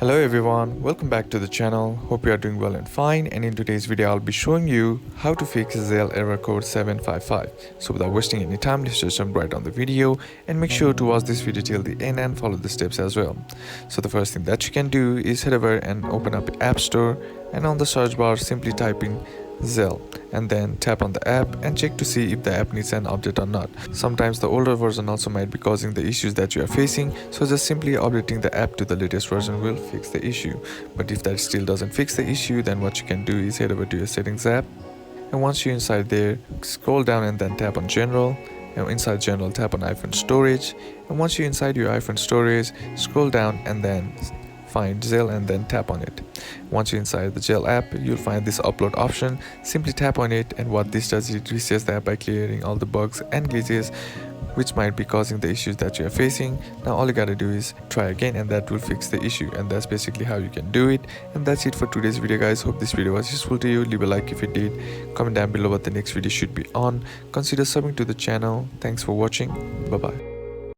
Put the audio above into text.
Hello everyone, welcome back to the channel. Hope you are doing well and fine, and in today's video I'll be showing you how to fix Zelle error code 755. So without wasting any time, let's just jump right on the video and make sure to watch this video till the end and follow the steps as well. So the first thing that you can do is head over and open up App Store, and on the search bar simply type in Zelle and then tap on the app and check to see if the app needs an update or not. Sometimes the older version also might be causing the issues that you are facing, so just simply updating the app to the latest version will fix the issue. But if that still doesn't fix the issue, then what you can do is head over to your settings app, and once you're inside there, scroll down and then tap on general, and inside general tap on iPhone storage, and once you're inside your iPhone storage, scroll down and then find Zelle and then tap on it. Once you're inside the Zelle app, you'll find this upload option. Simply tap on it, and what this does is it resets the app by clearing all the bugs and glitches which might be causing the issues that you are facing. Now all you gotta do is try again, and that will fix the issue, and that's basically how you can do it. And that's it for today's video, guys. Hope this video was useful to you. Leave a like if it did, comment down below what the next video should be on, consider subbing to the channel. Thanks for watching. Bye bye.